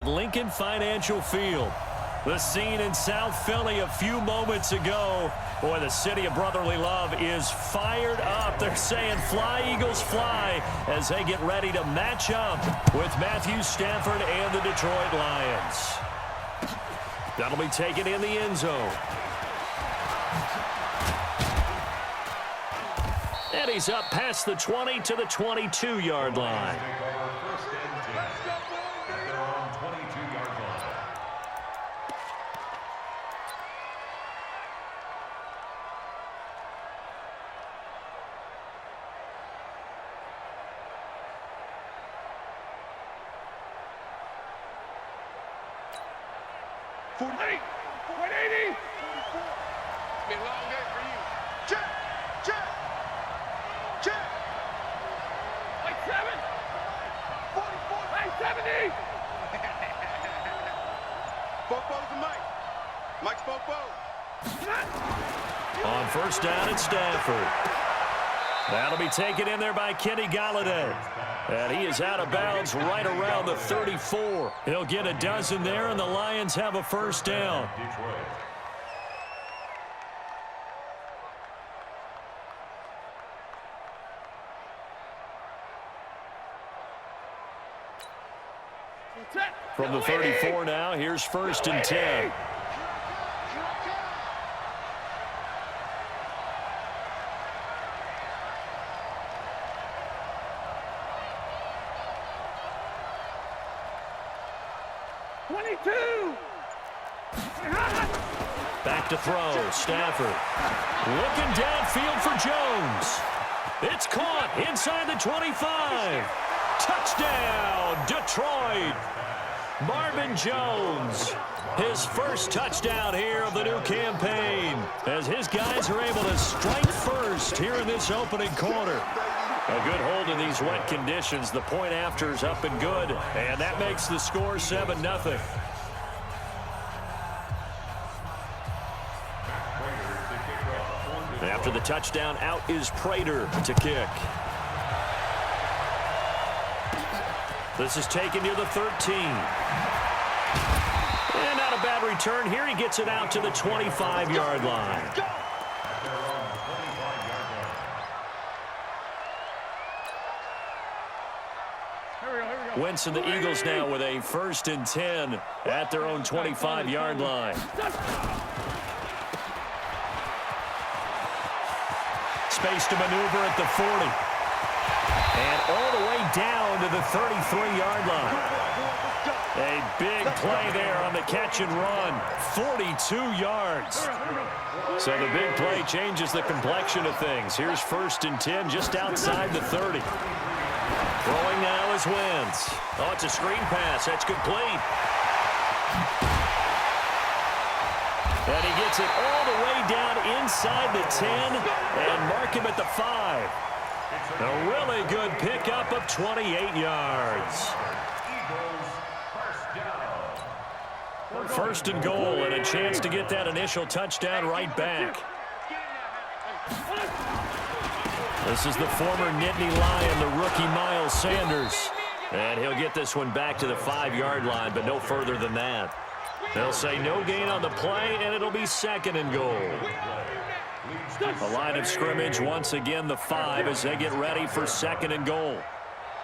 Lincoln Financial Field. The scene in South Philly a few moments ago. Boy, the city of brotherly love is fired up. They're saying fly, Eagles, fly, as they get ready to match up with Matthew Stafford and the Detroit Lions. That'll be taken in the end zone. And he's up past the 20 to the 22-yard line. On first down, it's Stafford. That'll be taken in there by Kenny Galladay. And he is out of bounds right around the 34. He'll get a dozen there, and the Lions have a first down. From the 34 now, here's first and 10. Back to throw, Stafford. Looking downfield for Jones. It's caught inside the 25. Touchdown, Detroit. Marvin Jones, his first touchdown here of the new campaign, as his guys are able to strike first here in this opening quarter. A good hold in these wet conditions. The point after is up and good, and that makes the score 7-0. After the touchdown, out is Prater to kick. This is taken near the 13. And not a bad return here. He gets it out to the 25-yard line. Wentz and the Eagles now with a first and 10 at their own 25-yard line. Space to maneuver at the 40. And all the way down to the 33-yard line. A big play there on the catch and run. 42 yards. So the big play changes the complexion of things. Here's first and 10 just outside the 30. Throwing now is Wentz. Oh, it's a screen pass. That's complete. And he gets it all the way down inside the 10 and mark him at the 5. A really good pickup of 28 yards. First and goal, and a chance to get that initial touchdown right back. This is the former Nittany Lion, the rookie Miles Sanders. And he'll get this one back to the 5-yard line, but no further than that. They'll say no gain on the play, and it'll be second and goal. A line of scrimmage once again, the 5, as they get ready for second and goal.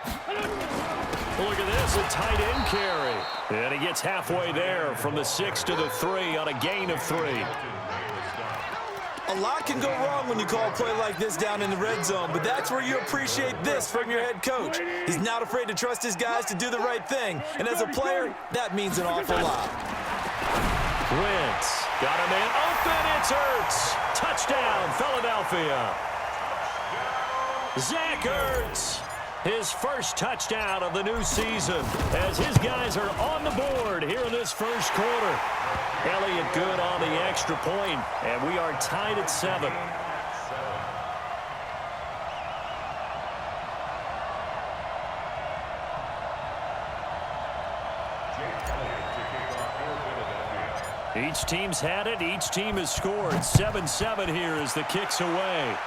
Look at this, a tight end carry. And he gets halfway there from the 6 to the 3 on a gain of 3. A lot can go wrong when you call a play like this down in the red zone, but that's where you appreciate this from your head coach. He's not afraid to trust his guys to do the right thing, and as a player, that means an awful lot. Wentz got a man open. It's Ertz. Touchdown, Philadelphia. Zach Ertz, his first touchdown of the new season, as his guys are on the board here in this first quarter. Elliott good on the extra point, and we are tied at 7. Each team's had it. Each team has scored. 7-7 here as the kick's away.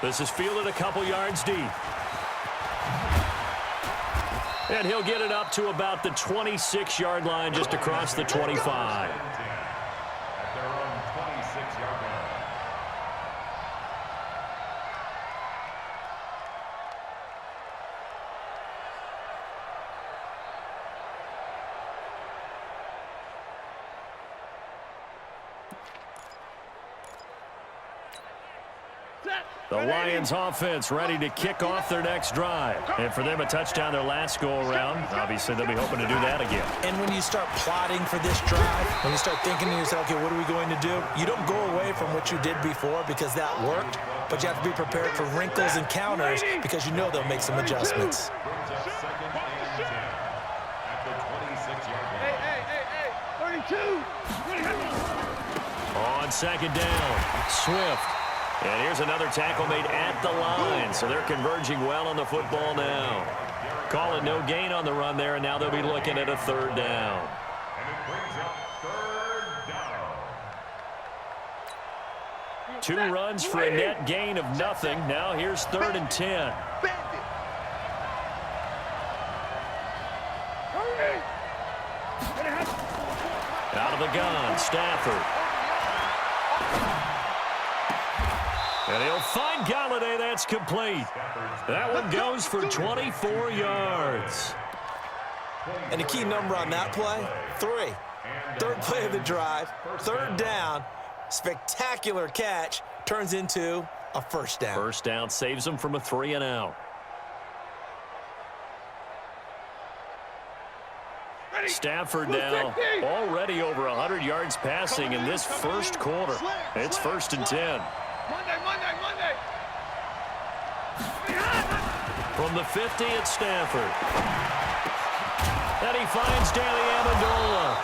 This is fielded a couple yards deep. And he'll get it up to about the 26-yard line, just across the 25. At their own 26-yard line. The Lions offense ready to kick off their next drive. And for them, a touchdown their last go-around. Obviously, they'll be hoping to do that again. And when you start plotting for this drive, when you start thinking to yourself, okay, what are we going to do? You don't go away from what you did before because that worked, but you have to be prepared for wrinkles and counters because you know they'll make some adjustments. Brings up 2nd and 10 at the 26-yard line. Hey, 32. On 2nd down, Swift. And here's another tackle made at the line, so they're converging well on the football now. Call it no gain on the run there, and now they'll be looking at a 3rd down. And it brings up 3rd down. 2 runs for a net gain of nothing. Now here's 3rd and 10. Out of the gun, Stafford. And he'll find Galladay. That's complete. That one goes for 24 yards. And the key number on that play, 3. 3rd play of the drive, 3rd down, spectacular catch, turns into a 1st down. 1st down saves them from a 3-and-out. Stafford now already over 100 yards passing in this 1st quarter. It's 1st and 10. Monday. From the 50 at Stafford. And he finds Danny Amendola.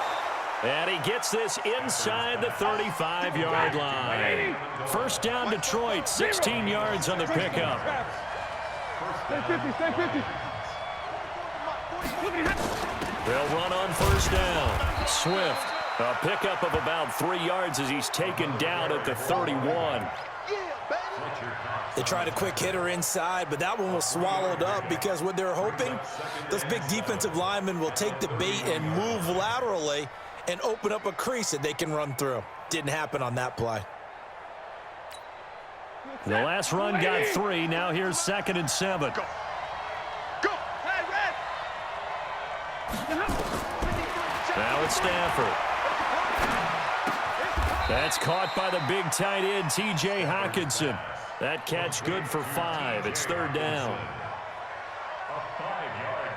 And he gets this inside the 35-yard line. 1st down Detroit, 16 yards on the pickup. Stay 50. They'll run on 1st down. Swift, a pickup of about 3 yards as he's taken down at the 31. They tried a quick hitter inside, but that one was swallowed up because what they're hoping, those big defensive linemen will take the bait and move laterally and open up a crease that they can run through. Didn't happen on that play. The last run got 3. Now here's 2nd and 7. Go. Hey, Red. Now it's Stafford. That's caught by the big tight end, T.J. Hockenson. That catch good for 5. It's 3rd down.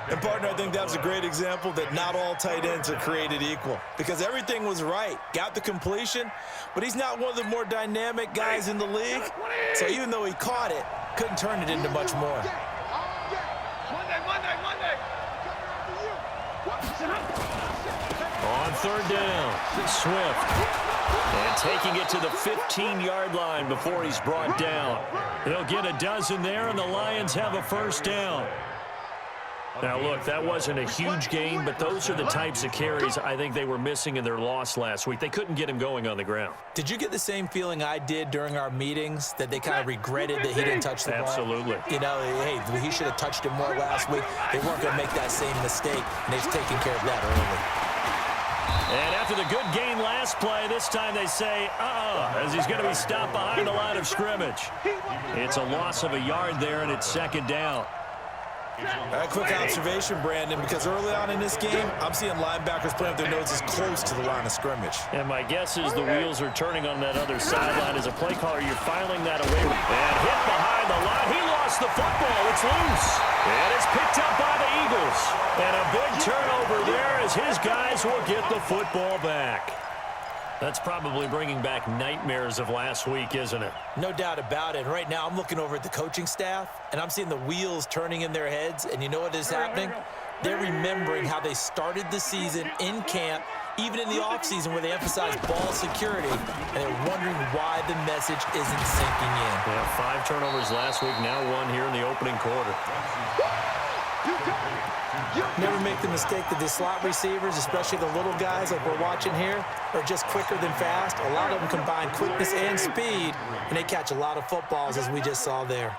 And, partner, I think that was a great example that not all tight ends are created equal because everything was right. Got the completion, but he's not one of the more dynamic guys in the league. So even though he caught it, couldn't turn it into much more. Monday. On 3rd down, Swift. And taking it to the 15-yard line before he's brought down. They'll get a dozen there, and the Lions have a 1st down. Now, look, that wasn't a huge gain, but those are the types of carries I think they were missing in their loss last week. They couldn't get him going on the ground. Did you get the same feeling I did during our meetings, that they kind of regretted that he didn't touch the ball? Absolutely. You know, hey, he should have touched it more last week. They weren't going to make that same mistake, and they've taken care of that early. And after the good gain last play, this time they say, as he's going to be stopped behind the line of scrimmage. It's a loss of a yard there, and it's 2nd down. A quick observation, Brandon, because early on in this game, I'm seeing linebackers playing with their noses close to the line of scrimmage. And my guess is the wheels are turning on that other sideline. As a play caller, you're filing that away. And hit behind the line. He lost the football. It's loose. And it's picked up by the Eagles. And a big turnover there as his guys will get the football back. That's probably bringing back nightmares of last week, isn't it? No doubt about it. Right now, I'm looking over at the coaching staff, and I'm seeing the wheels turning in their heads. And you know what is happening? They're remembering how they started the season in camp, even in the offseason where they emphasized ball security, and they're wondering why the message isn't sinking in. Yeah, 5 turnovers last week, now 1 here in the opening quarter. Never make the mistake that the slot receivers, especially the little guys like we're watching here, are just quicker than fast. A lot of them combine quickness and speed, and they catch a lot of footballs, as we just saw there.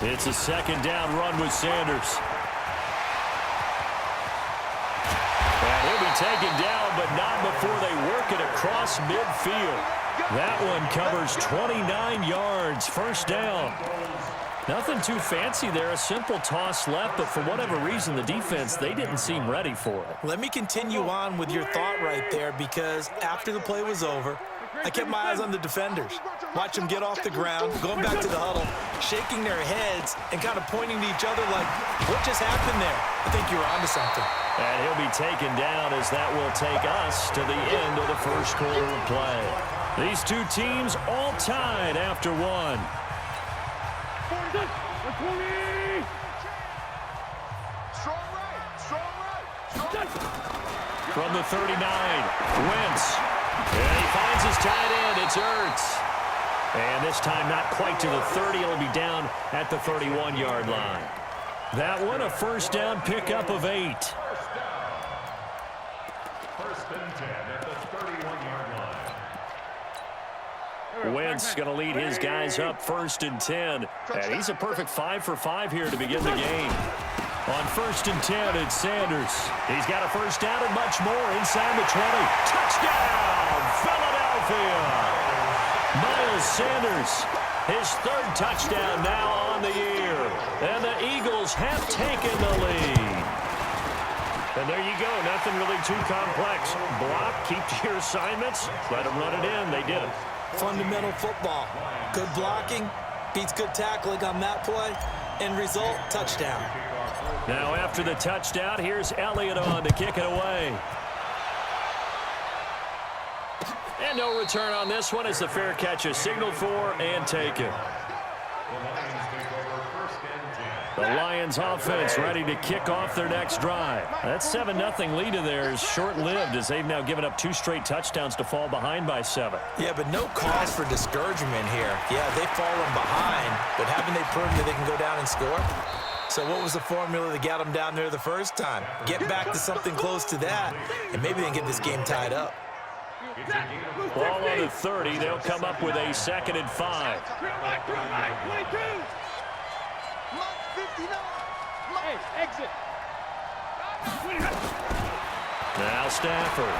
It's a 2nd down run with Sanders. taken down, but not before they work it across midfield. That one covers 29 yards, first down. Nothing too fancy there, a simple toss left, but for whatever reason, the defense, they didn't seem ready for it. Let me continue on with your thought right there, because after the play was over, I kept my eyes on the defenders. Watch them get off the ground, going back to the huddle, shaking their heads and kind of pointing to each other like, what just happened there? I think you're onto something. And he'll be taken down as that will take us to the end of the first quarter of play. These two teams all tied after one. From the 39, Wentz. And he finds his tight end. It's Ertz. And this time not quite to the 30. It'll be down at the 31-yard line. That one, a first down pickup of 8. First and 10 at the 31-yard line. Wentz going to lead his guys up first and 10. And he's a perfect 5 for 5 here to begin the game. On first and 10, it's Sanders. He's got a first down and much more inside the 20. Touchdown, Philadelphia! Miles Sanders, his third touchdown now on the year. And the Eagles have taken the lead. And there you go, nothing really too complex. Block, keep to your assignments, let them run it in. They did it. Fundamental football. Good blocking, beats good tackling on that play. End result, touchdown. Now after the touchdown, here's Elliott on to kick it away. And no return on this one as the fair catch is signaled for and taken. The Lions offense ready to kick off their next drive. That 7-0 lead of theirs short-lived as they've now given up 2 straight touchdowns to fall behind by 7. Yeah, but no cause for discouragement here. Yeah, they've fallen behind, but haven't they proven that they can go down and score? So what was the formula that got them down there the first time? Get back to something close to that, and maybe they can get this game tied up. Ball on the 30. They'll come up with a 2nd and 5. Now Stafford.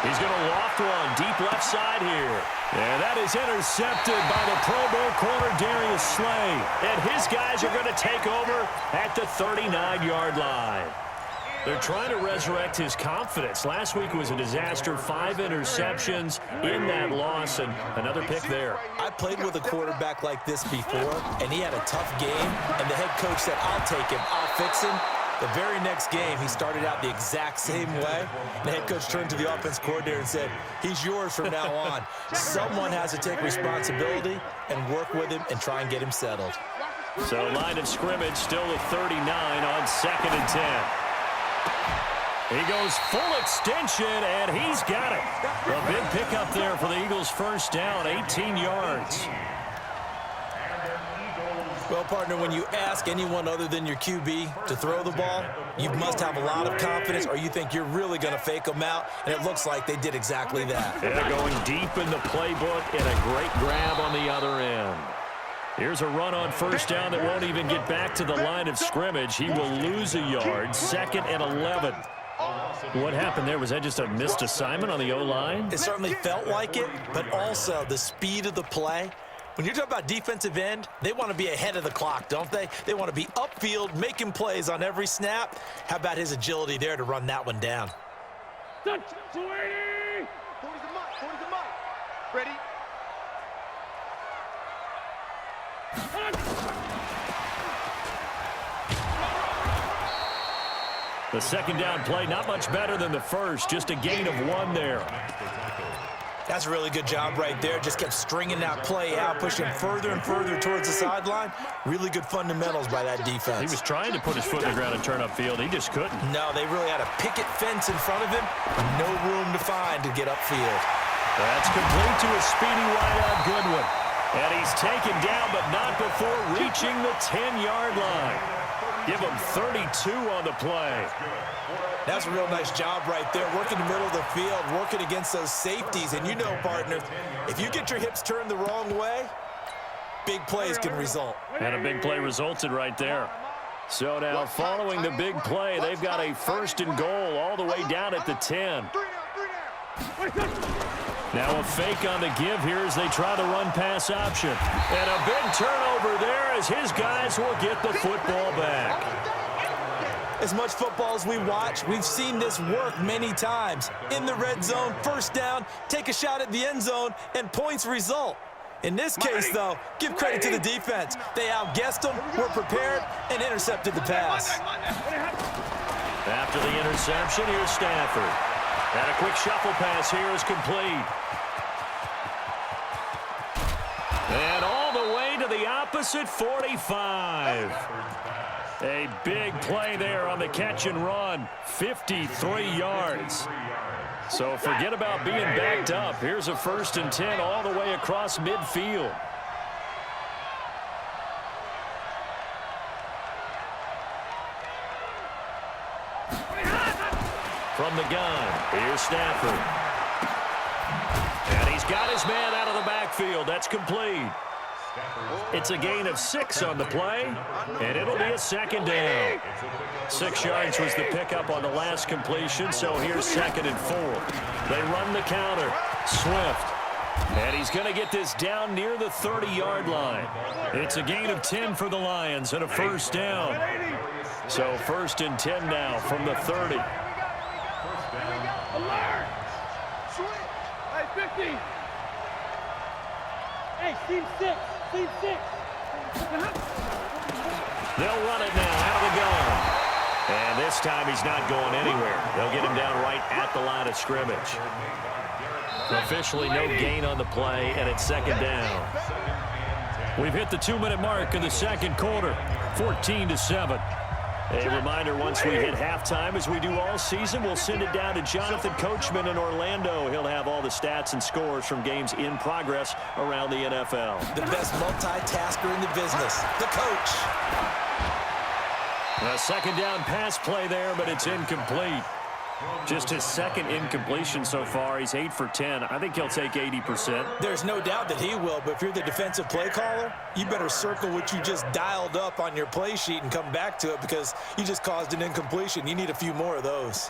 He's going to loft one deep left side here. And that is intercepted by the Pro Bowl corner Darius Slay. And his guys are going to take over at the 39-yard line. They're trying to resurrect his confidence. Last week was a disaster. 5 interceptions in that loss, and another pick there. I played with a quarterback like this before, and he had a tough game, and the head coach said, I'll take him, I'll fix him. The very next game, he started out the exact same way. The head coach turned to the offense coordinator and said, he's yours from now on. Someone has to take responsibility and work with him and try and get him settled. So line of scrimmage still at 39 on 2nd and 10. He goes full extension, and he's got it. A big pickup there for the Eagles' first down, 18 yards. Well, partner, when you ask anyone other than your QB to throw the ball, you must have a lot of confidence, or you think you're really going to fake them out, and it looks like they did exactly that. Yeah, going deep in the playbook, and a great grab on the other end. Here's a run on first down that won't even get back to the line of scrimmage. He will lose a yard, 2nd and 11. What happened there? Was that just a missed assignment on the O-line? It certainly felt like it, but also the speed of the play. When you're talking about defensive end, they want to be ahead of the clock, don't they? They want to be upfield, making plays on every snap. How about his agility there to run that one down? 40 the mark. Ready? The second down play, not much better than the first, just a gain of 1 there. That's a really good job right there. Just kept stringing that play out, pushing further and further towards the sideline. Really good fundamentals by that defense. He was trying to put his foot in the ground and turn upfield. He just couldn't. No, they really had a picket fence in front of him. No room to find to get upfield. That's complete to a speedy wideout Goodwin. And he's taken down, but not before reaching the 10-yard line. Give him 32 on the play. That's a real nice job right there, working the middle of the field, working against those safeties. And you know, partner, if you get your hips turned the wrong way, big plays can result. And a big play resulted right there. So now following the big play, they've got a 1st and goal all the way down at the 10. Now a fake on the give here as they try the run-pass option. And a big turnover there as his guys will get the football back. As much football as we watch, we've seen this work many times. In the red zone, 1st down, take a shot at the end zone, and points result. In this case, though, give credit to the defense. They outguessed them, were prepared, and intercepted the pass. After the interception, here's Stafford. And a quick shuffle pass here is complete. And all the way to the opposite 45. A big play there on the catch and run. 53 yards. So forget about being backed up. Here's a 1st and 10 all the way across midfield. From the gun, here's Stafford. And he's got his man out of the backfield. That's complete. It's a gain of 6 on the play, and it'll be a 2nd down. 6 yards was the pickup on the last completion, so here's 2nd and 4. They run the counter. Swift. And he's going to get this down near the 30-yard line. It's a gain of 10 for the Lions and a 1st down. So 1st and 10 now from the 30. Hey, 50. Hey, team 6. Team 6. They'll run it now out of the gun. And this time he's not going anywhere. They'll get him down right at the line of scrimmage. Officially no gain on the play, and it's 2nd down. We've hit the 2-minute mark in the 2nd quarter, 14-7. A reminder, once we hit halftime, as we do all season, we'll send it down to Jonathan Coachman in Orlando. He'll have all the stats and scores from games in progress around the NFL. The best multitasker in the business, the coach. A 2nd down pass play there, but it's incomplete. Just his 2nd incompletion so far. He's 8 for 10. I think he'll take 80%. There's no doubt that he will, but if you're the defensive play caller, you better circle what you just dialed up on your play sheet and come back to it because you just caused an incompletion. You need a few more of those.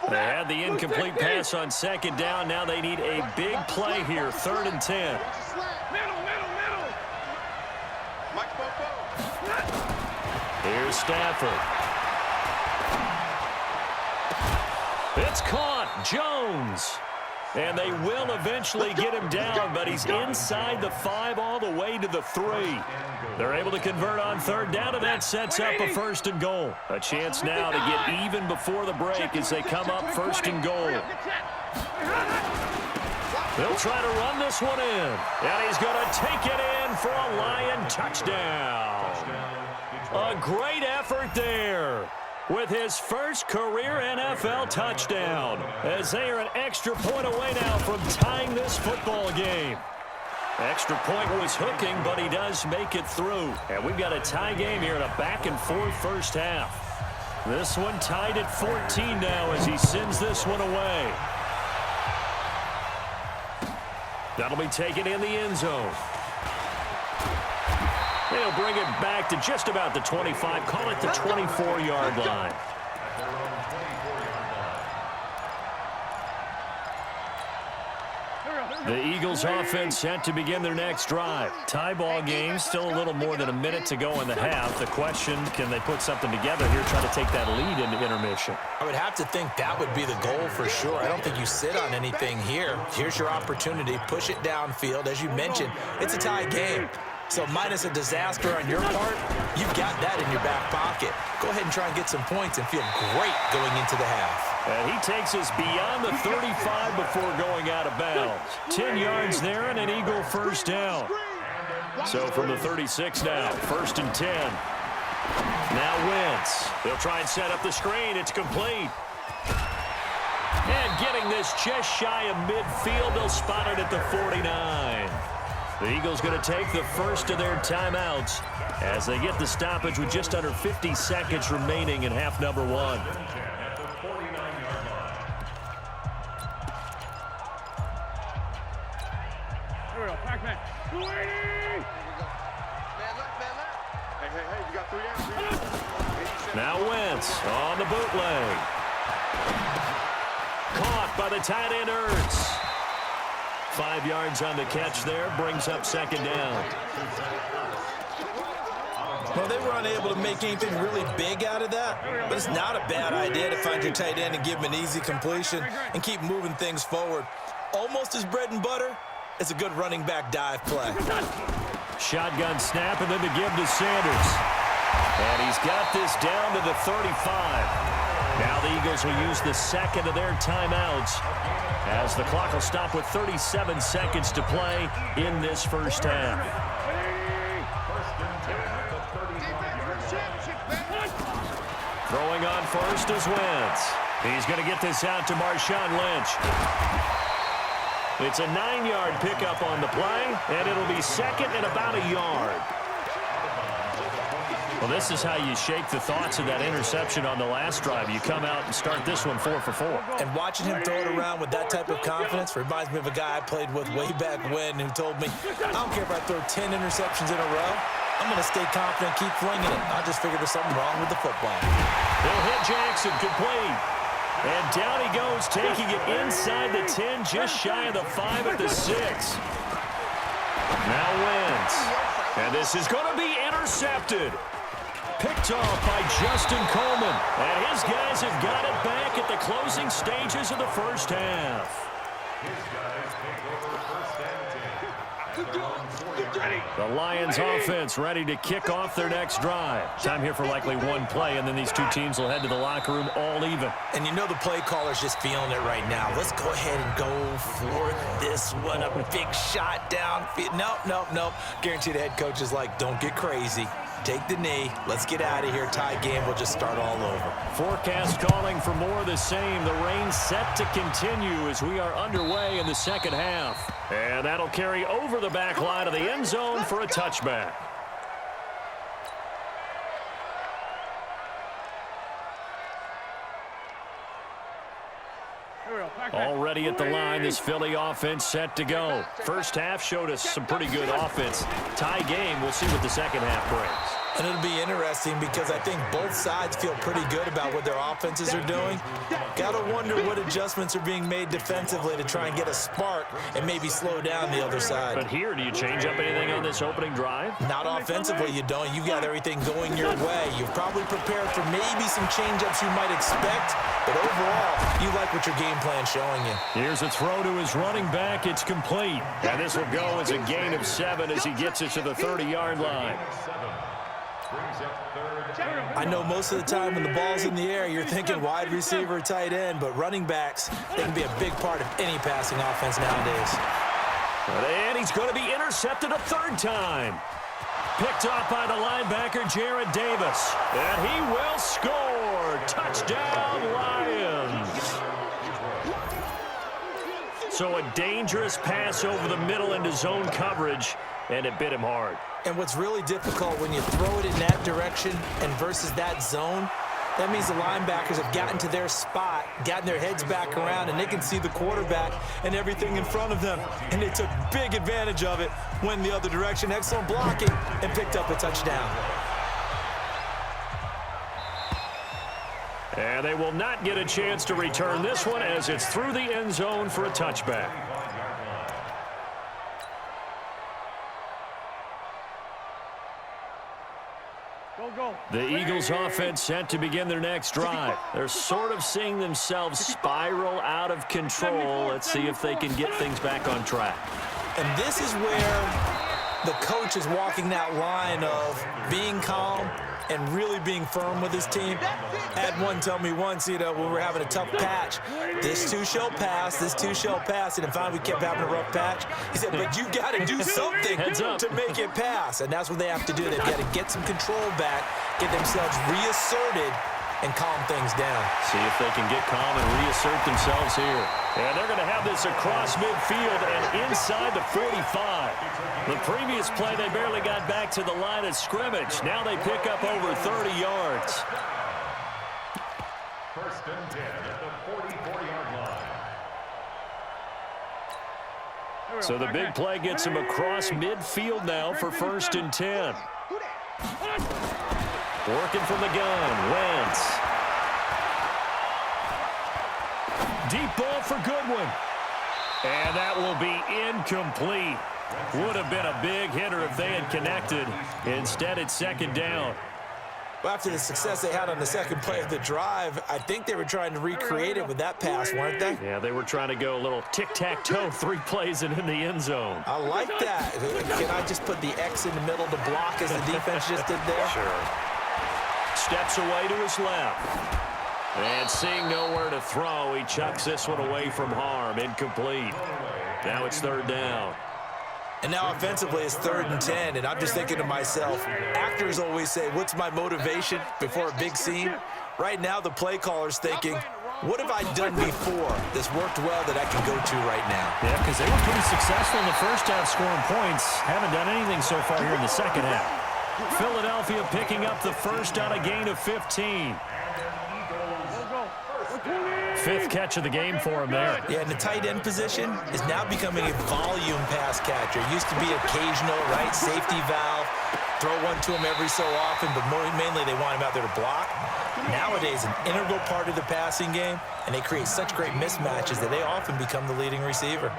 They had the incomplete pass on 2nd down. Now they need a big play here, 3rd and 10. Here's Stafford. It's caught. Jones. And they will eventually get him down, but he's inside the 5 all the way to the 3. They're able to convert on 3rd down, and that sets up a 1st and goal. A chance now to get even before the break as they come up 1st and goal. They'll try to run this one in. And he's going to take it in for a Lion touchdown. A great effort there with his first career NFL touchdown, as they are an extra point away now from tying this football game. Extra point was hooking, but he does make it through. And we've got a tie game here in a back-and-forth first half. This one tied at 14 now as he sends this one away. That'll be taken in the end zone. They'll bring it back to just about the 25, call it the 24-yard line. The Eagles offense set to begin their next drive. Tie ball game, still a little more than a minute to go in the half. The question, can they put something together here, try to take that lead into intermission? I would have to think that would be the goal for sure. I don't think you sit on anything here. Here's your opportunity. Push it downfield. As you mentioned, it's a tie game. So minus a disaster on your part, you've got that in your back pocket. Go ahead and try and get some points and feel great going into the half. And he takes us beyond the 35 before going out of bounds. 10 yards there and an Eagle first down. So from the 36 now, 1st and 10. Now Wentz. They'll try and set up the screen. It's complete. And getting this just shy of midfield, they'll spot it at the 49. The Eagles going to take the first of their timeouts as they get the stoppage with just under 50 seconds remaining in half number 1. You got 3 out. Now Wentz on the bootleg. Caught by the tight end Ertz. 5 yards on the catch there, brings up second down. Well, they were unable to make anything really big out of that, but it's not a bad idea to find your tight end and give him an easy completion and keep moving things forward. Almost his bread and butter. It's a good running back dive play. Shotgun snap and then the give to Sanders. And he's got this down to the 35. Now the Eagles will use the second of their timeouts as the clock will stop with 37 seconds to play in this first half. Throwing on first is Wentz. He's going to get this out to Marshawn Lynch. It's a 9-yard pickup on the play, and it'll be second and about a yard. Well, this is how you shake the thoughts of that interception on the last drive. You come out and start this one 4 for 4. And watching him throw it around with that type of confidence reminds me of a guy I played with way back when who told me, I don't care if I throw 10 interceptions in a row. I'm going to stay confident, keep flinging it. I just figured there's something wrong with the football. They'll hit Jackson, complete. And down he goes, taking it inside the 10, just shy of the 5 at the 6. Now Wentz. And this is going to be intercepted. Picked off by Justin Coleman. And his guys have got it back at the closing stages of the first half. The Lions offense ready to kick off their next drive. Time here for likely one play, and then these two teams will head to the locker room all even. And you know the play caller's just feeling it right now. Let's go ahead and go for this one. A big shot downfield. Nope. Guarantee the head coach is like, don't get crazy. Take the knee. Let's get out of here. Tie game. We'll just start all over. Forecast calling for more of the same. The rain set to continue as we are underway in the second half. And that'll carry over the back line of the end zone for a touchback. Already at the line, this Philly offense set to go. First half showed us some pretty good offense. Tie game, we'll see what the second half brings. And it'll be interesting because I think both sides feel pretty good about what their offenses are doing. Got to wonder what adjustments are being made defensively to try and get a spark and maybe slow down the other side. But here, do you change up anything on this opening drive? Not offensively, you don't. You've got everything going your way. You've probably prepared for maybe some change-ups you might expect, but overall, you like what your game plan's showing you. Here's a throw to his running back. It's complete. And this will go as a gain of 7 as he gets it to the 30-yard line. I know most of the time when the ball's in the air, you're thinking wide receiver, tight end, but running backs, they can be a big part of any passing offense nowadays. And he's going to be intercepted a third time. Picked off by the linebacker, Jared Davis. And he will score. Touchdown, Lions. So a dangerous pass over the middle into zone coverage, and it bit him hard. And what's really difficult when you throw it in that direction and versus that zone, that means the linebackers have gotten to their spot, gotten their heads back around, and they can see the quarterback and everything in front of them. And they took big advantage of it, went the other direction, excellent blocking, and picked up a touchdown. And they will not get a chance to return this one as it's through the end zone for a touchback. The Eagles offense set to begin their next drive. They're sort of seeing themselves spiral out of control. Let's see if they can get things back on track. And this is where the coach is walking that line of being calm and really being firm with his team. Had one tell me once, when we were having a tough patch, this too shall pass, this too shall pass. And finally we kept having a rough patch. He said, but you got to do something to make it pass. And that's what they have to do. They've got to get some control back, get themselves reasserted, and calm things down. See if they can get calm and reassert themselves here. And they're going to have this across midfield and inside the 45. The previous play, they barely got back to the line of scrimmage. Now they pick up over 30 yards. First and 10 at the 44-yard line. So the big play gets him across midfield now for 1st and 10. Working from the gun, Wentz. Deep ball for Goodwin. And that will be incomplete. Would have been a big hitter if they had connected. Instead, it's 2nd down. Well, after the success they had on the second play of the drive, I think they were trying to recreate it with that pass, weren't they? Yeah, they were trying to go a little tic-tac-toe, 3 plays and in the end zone. I like that. Can I just put the X in the middle to block as the defense just did there? Sure. Steps away to his left. And seeing nowhere to throw, he chucks this one away from harm. Incomplete. Now it's 3rd down. And now offensively it's 3rd and 10, and I'm just thinking to myself, actors always say, what's my motivation before a big scene? Right now the play caller's thinking, what have I done before that's worked well that I can go to right now? Yeah, because they were pretty successful in the first half scoring points. Haven't done anything so far here in the second half. Philadelphia picking up the first on a gain of 15. 5th catch of the game for him there. Yeah, and the tight end position is now becoming a volume pass catcher. Used to be occasional, right? Safety valve. Throw one to him every so often, but mainly they want him out there to block. Nowadays, an integral part of the passing game, and they create such great mismatches that they often become the leading receiver.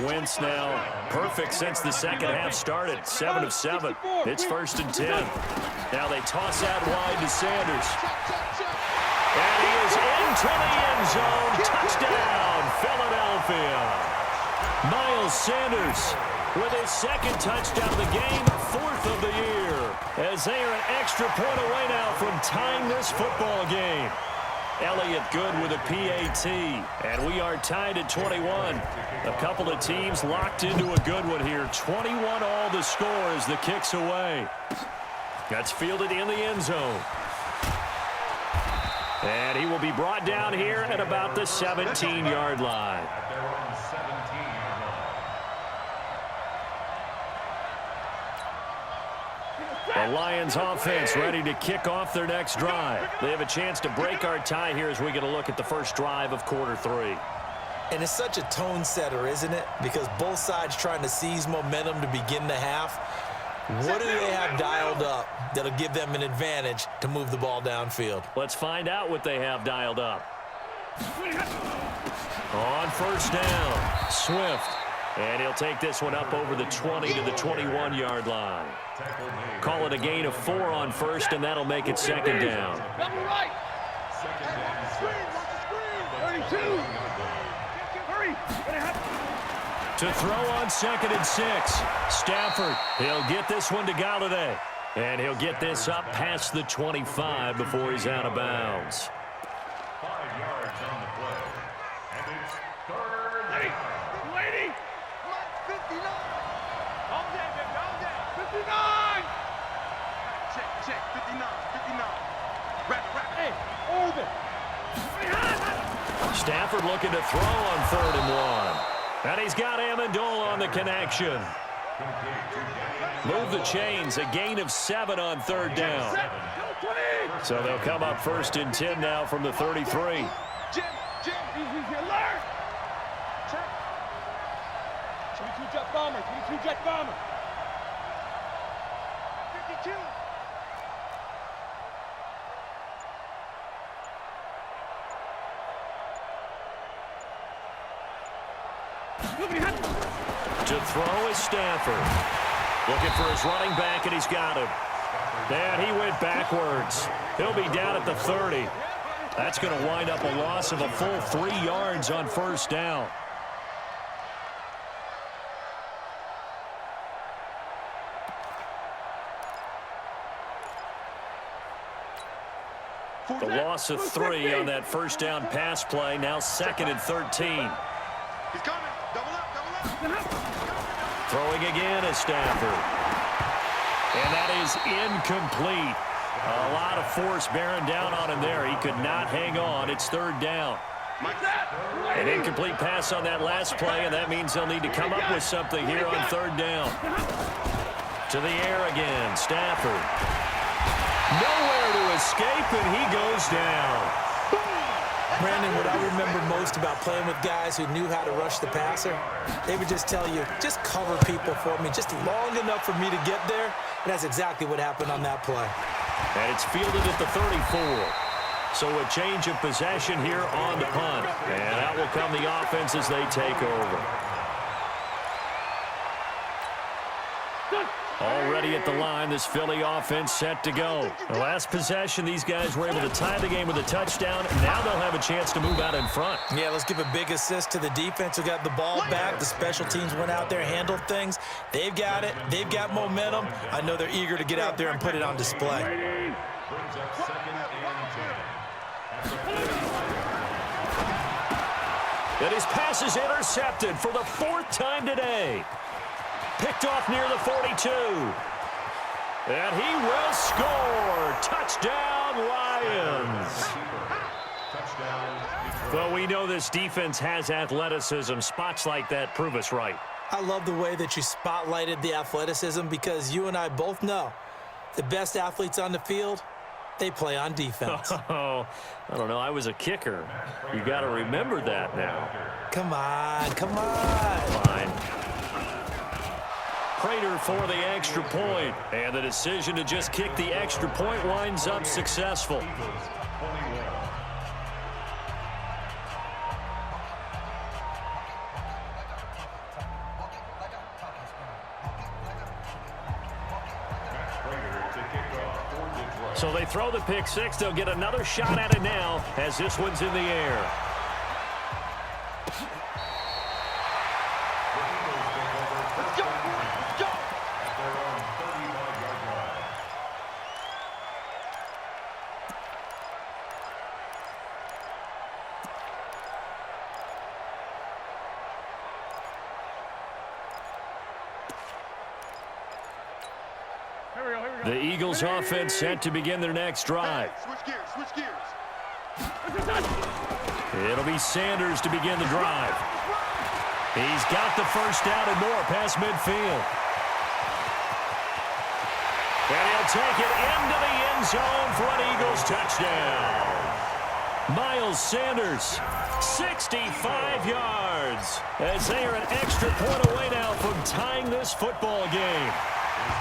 Wentz now perfect since the second half started. 7 of 7. It's 1st and 10. Now they toss out wide to Sanders. And he is into the end zone. Touchdown, Philadelphia. Miles Sanders with his 2nd touchdown of the game, 4th of the year. As they are an extra point away now from tying this football game. Elliott good with a PAT, and we are tied at 21. A couple of teams locked into a good one here. 21 all the score as the kick's away. That's fielded in the end zone. And he will be brought down here at about the 17-yard line. The Lions offense ready to kick off their next drive. They have a chance to break our tie here as we get a look at the first drive of quarter 3. And it's such a tone setter, isn't it? Because both sides trying to seize momentum to begin the half. What do they have dialed up that'll give them an advantage to move the ball downfield? Let's find out what they have dialed up. On 1st down, Swift. And he'll take this one up over the 20 to the 21-yard line. Call it a gain of 4 on 1st, and that'll make it 2nd down. Double right. 32. Hurry. To throw on 2nd and 6. Stafford, he'll get this one to Galladay. And he'll get this up past the 25 before he's out of bounds. 5 yards on the play. And it's 3rd. Lady. 59. All day, baby, all day. 59. Check, 59, 59. Wrap, hey, over. Stafford looking to throw on 3rd and 1. And he's got Amendola on the connection. Move the chains, a gain of 7 on 3rd down. So they'll come up 1st and 10 now from the 33. Jim, easy alert. Check. 22 jet bomber, 22 jet bomber. 52. To throw is Stafford. Looking for his running back, and he's got him. And he went backwards. He'll be down at the 30. That's going to wind up a loss of a full 3 yards on 1st down. The loss of 3 on that 1st down pass play. Now 2nd and 13. He's coming. Double up. Throwing again is Stafford. And that is incomplete. A lot of force bearing down on him there. He could not hang on. It's 3rd down. An incomplete pass on that last play, and that means they'll need to come up with something here on 3rd down. To the air again, Stafford. Nowhere to escape, and he goes down. Brandon, what I remember most about playing with guys who knew how to rush the passer, they would just tell you, just cover people for me, just long enough for me to get there. And that's exactly what happened on that play. And it's fielded at the 34. So a change of possession here on the punt. And out will come the offense as they take over. Already at the line, this Philly offense set to go. The last possession, these guys were able to tie the game with a touchdown. Now they'll have a chance to move out in front. Yeah, let's give a big assist to the defense who got the ball back. The special teams went out there, handled things. They've got it. They've got momentum. I know they're eager to get out there and put it on display. Brings up 2nd and 10. And his pass is intercepted for the 4th time today. Picked off near the 42. And he will score. Touchdown, Lions. Well, we know this defense has athleticism. Spots like that prove us right. I love the way that you spotlighted the athleticism because you and I both know the best athletes on the field, they play on defense. Oh, I don't know. I was a kicker. You got to remember that now. Come on, come on. Fine. Prater for the extra point. And the decision to just kick the extra point winds up successful. So they throw the pick six. They'll get another shot at it now as this one's in the air. The Eagles offense set to begin their next drive. Switch gears, switch gears. It'll be Sanders to begin the drive. He's got the first down and more past midfield. And he'll take it into the end zone for an Eagles touchdown. Miles Sanders, 65 yards, as they are an extra point away now from tying this football game.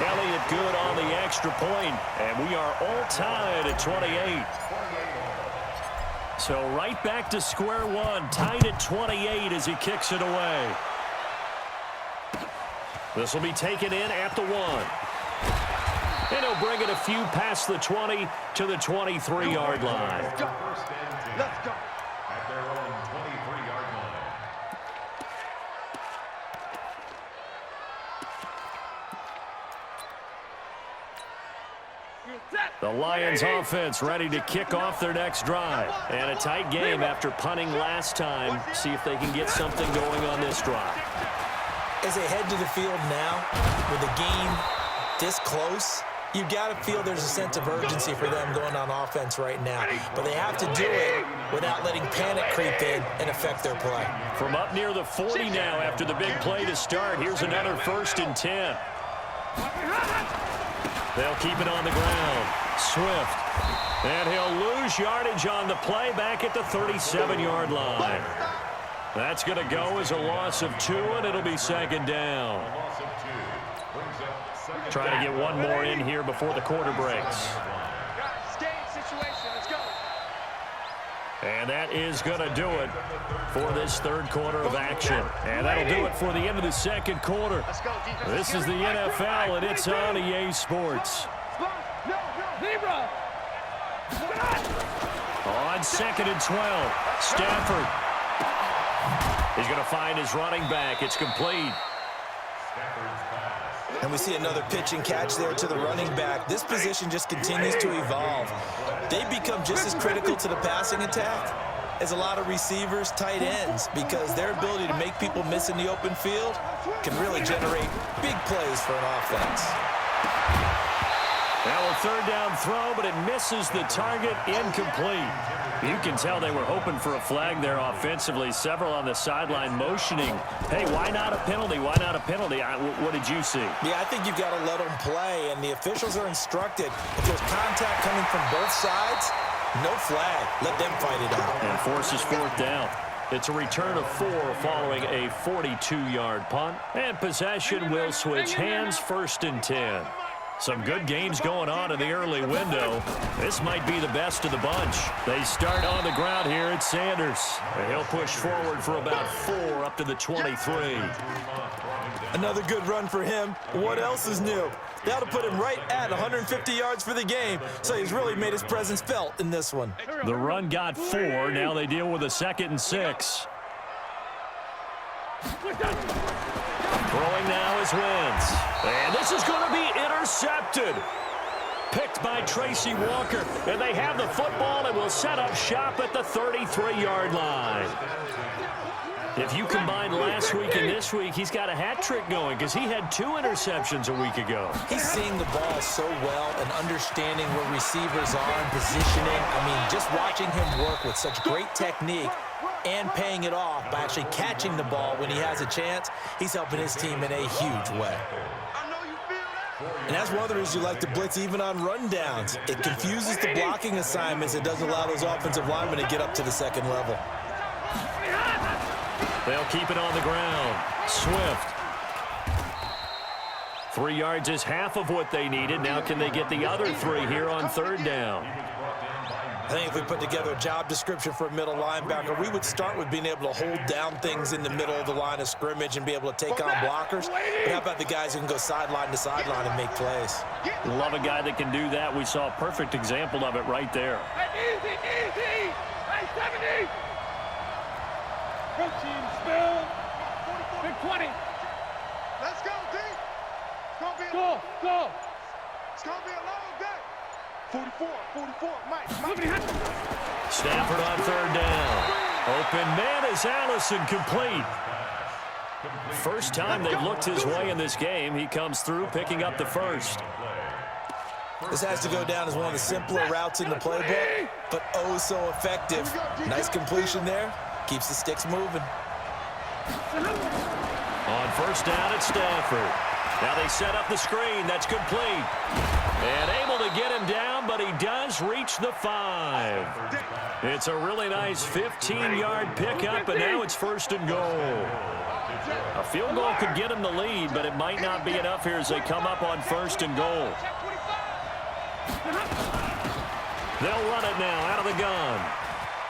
Elliott good on the extra point, and we are all tied at 28. So right back to square one, tied at 28 as he kicks it away. This will be taken in at the 1. And he'll bring it a few past the 20 to the 23-yard line. Let's go. Let's go. At their own 23-yard line. The Lions offense ready to kick off their next drive. And a tight game after punting last time. See if they can get something going on this drive. As they head to the field now, with the game this close, you got to feel there's a sense of urgency for them going on offense right now. But they have to do it without letting panic creep in and affect their play. From up near the 40 now after the big play to start. Here's another 1st and 10. They'll keep it on the ground. Swift. And he'll lose yardage on the play back at the 37-yard line. That's going to go as a loss of 2, and it'll be 2nd down. Trying to get one more in here before the quarter breaks. And that is going to do it for this 3rd quarter of action. And that'll do it for the end of the 2nd quarter. This is the NFL, and it's on EA Sports. On 2nd and 12, Stafford. He's going to find his running back. It's complete. And we see another pitch and catch there to the running back. This position just continues to evolve. They become just as critical to the passing attack as a lot of receivers, tight ends, because their ability to make people miss in the open field can really generate big plays for an offense. Now a 3rd down throw, but it misses the target, incomplete. You can tell they were hoping for a flag there offensively. Several on the sideline motioning, hey, why not a penalty? Why not a penalty? What did you see? Yeah, I think you've got to let them play, and the officials are instructed if there's contact coming from both sides, No flag. Let them fight it out. And forces fourth down. It's a return of 4 following a 42-yard punt. And possession will switch hands, 1st and 10. Some good games going on in the early window. This might be the best of the bunch. They start on the ground here at Sanders. And he'll push forward for about 4 up to the 23. Another good run for him. What else is new? That'll put him right at 150 yards for the game. So he's really made his presence felt in this one. The run got 4. Now they deal with a 2nd and 6. Throwing now is Wentz. And this is going to be intercepted. Picked by Tracy Walker. And they have the football and will set up shop at the 33-yard line. If you combine last week and this week, he's got a hat trick going because he had 2 interceptions a week ago. He's seeing the ball so well and understanding where receivers are and positioning. I mean, just watching him work with such great technique and paying it off by actually catching the ball when he has a chance, he's helping his team in a huge way. And that's one of the reasons you like to blitz even on rundowns. It confuses the blocking assignments. It doesn't allow those offensive linemen to get up to the second level. They'll keep it on the ground. Swift. 3 yards is half of what they needed. Now can they get the other 3 here on 3rd down? I think if we put together a job description for a middle linebacker, we would start with being able to hold down things in the middle of the line of scrimmage and be able to take on blockers. But how about the guys who can go sideline to sideline and make plays? Love a guy that can do that. We saw a perfect example of it right there. Easy, easy. Hey, 70. Team spill. Big 20. Let's go, D. It's gonna be Go. It's gonna be a long day. 44, Mike. Stafford on 3rd down. Open man is Allison, complete. First time they've looked his way in this game. He comes through picking up the first. This has to go down as one of the simpler routes in the playbook, but oh so effective. Nice completion there. Keeps the sticks moving. On 1st down at Stafford. Now they set up the screen. That's complete. And able to get him down, but he does reach the 5. It's a really nice 15-yard pickup, and now it's 1st and goal. A field goal could get him the lead, but it might not be enough here as they come up on 1st and goal. They'll run it now out of the gun.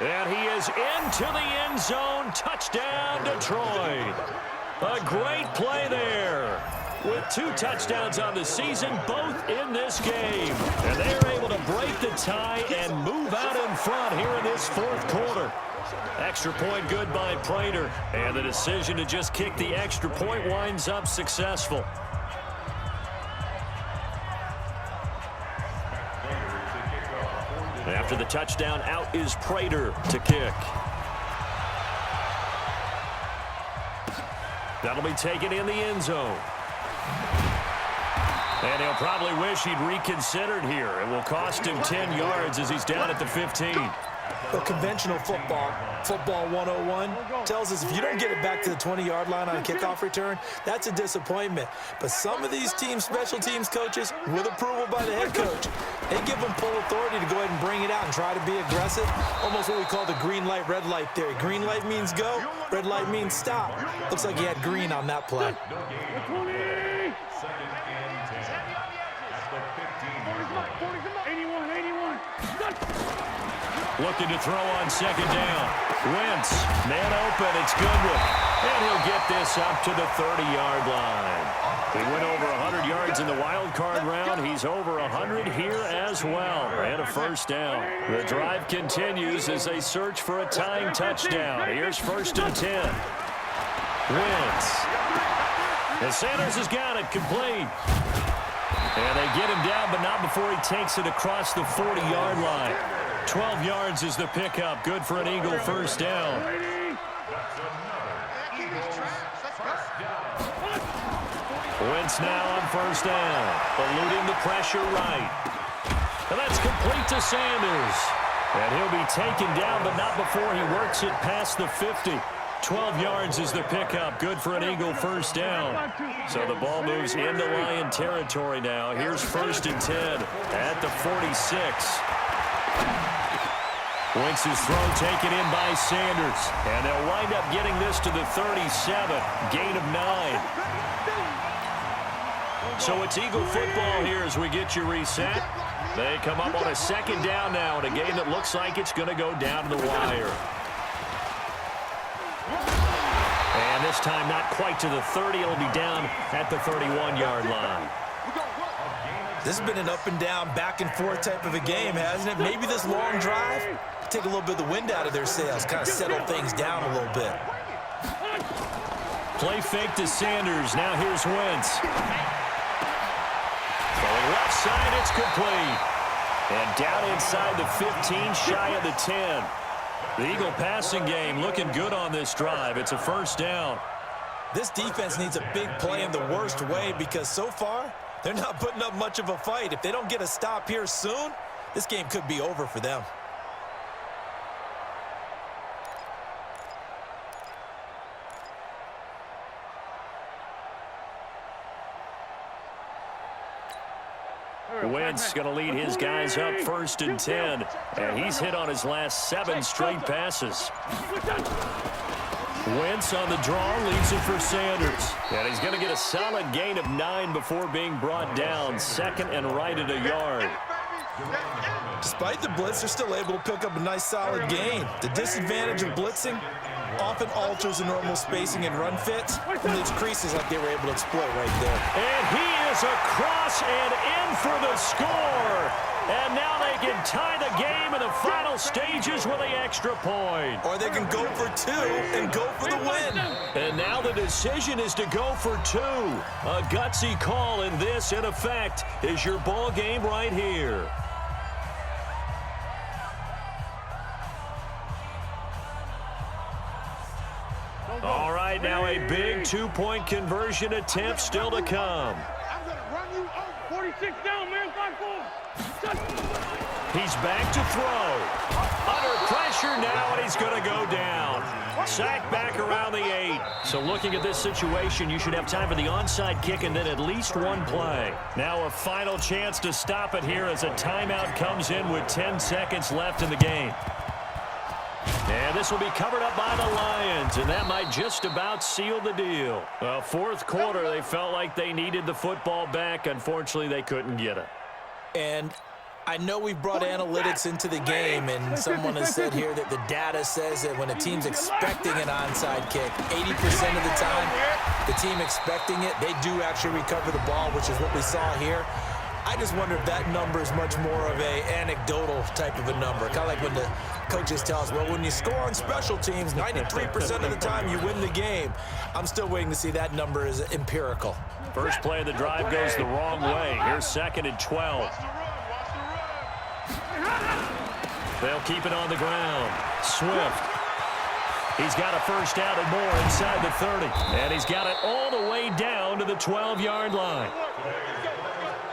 And he is into the end zone. Touchdown, Detroit. A great play there. With 2 touchdowns on the season, both in this game. And they're able to break the tie and move out in front here in this 4th quarter. Extra point good by Prater. And the decision to just kick the extra point winds up successful. After the touchdown, out is Prater to kick. That'll be taken in the end zone. And he'll probably wish he'd reconsidered here. It will cost him 10 yards as he's down at the 15. Well, conventional football 101, tells us if you don't get it back to the 20-yard line on a kickoff return, that's a disappointment. But some of these team special teams coaches, with approval by the head coach, they give them full authority to go ahead and bring it out and try to be aggressive. Almost what we call the green light, red light theory. Green light means go, red light means stop. Looks like he had green on that play. Looking to throw on 2nd down. Wentz, man open, it's Goodwin. And he'll get this up to the 30-yard line. He went over 100 yards in the wild card round. He's over 100 here as well. And a 1st down. The drive continues as they search for a tying touchdown. Here's 1st and 10. Wentz. And Sanders has got it complete. And they get him down, but not before he takes it across the 40-yard line. 12 yards is the pickup. Good for an Eagle 1st down. Wentz now on 1st down. Eluding the pressure right. And that's complete to Sanders. And he'll be taken down, but not before he works it past the 50. 12 yards is the pickup. Good for an Eagle 1st down. So the ball moves into Lion territory now. Here's 1st and 10 at the 46. Wentz's throw taken in by Sanders. And they'll wind up getting this to the 37. Gain of 9. So it's Eagle football here as we get you reset. They come up on a second down now in a game that looks like it's going to go down to the wire. And this time not quite to the 30. It'll be down at the 31-yard line. This has been an up-and-down, back-and-forth type of a game, hasn't it? Maybe this long drive, take a little bit of the wind out of their sails, kind of settle things down a little bit. Play fake to Sanders. Now here's Wentz. Throwing left side, it's complete. And down inside the 15, shy of the 10. The Eagle passing game looking good on this drive. It's a first down. This defense needs a big play in the worst way because so far, they're not putting up much of a fight. If they don't get a stop here soon, this game could be over for them. Wentz going to lead his guys up 1st and 10. And he's hit on his last 7 straight passes. Wentz on the draw, leaves it for Sanders. And he's going to get a solid gain of 9 before being brought down. Second and right at a yard. Despite the blitz, they're still able to pick up a nice solid gain. The disadvantage of blitzing often alters the normal spacing and run fits, and leaves creases like they were able to exploit right there. And he is across and in for the score. And now they can tie the game in the final stages with the extra point. Or they can go for 2 and go for the win. And now the decision is to go for 2. A gutsy call, and this, in effect, is your ball game right here. All right, now a big 2-point conversion attempt still to come. I'm going to run you over. 46 down, man. 5-4. He's back to throw. Under pressure now, and he's going to go down. Sacked back around the 8. So looking at this situation, you should have time for the onside kick and then at least one play. Now a final chance to stop it here as a timeout comes in with 10 seconds left in the game. And this will be covered up by the Lions, and that might just about seal the deal. Fourth quarter, they felt like they needed the football back. Unfortunately, they couldn't get it. And I know we've brought analytics into the game, and someone has said here that the data says that when a team's expecting an onside kick, 80% of the time, the team expecting it, they do actually recover the ball, which is what we saw here. I just wonder if that number is much more of a anecdotal type of a number. Kind of like when the coaches tell us, well, when you score on special teams, 93% of the time you win the game. I'm still waiting to see that number is empirical. First play of the drive goes the wrong way. Here's 2nd and 12. They'll keep it on the ground. Swift. He's got a first down and more inside the 30. And he's got it all the way down to the 12-yard line.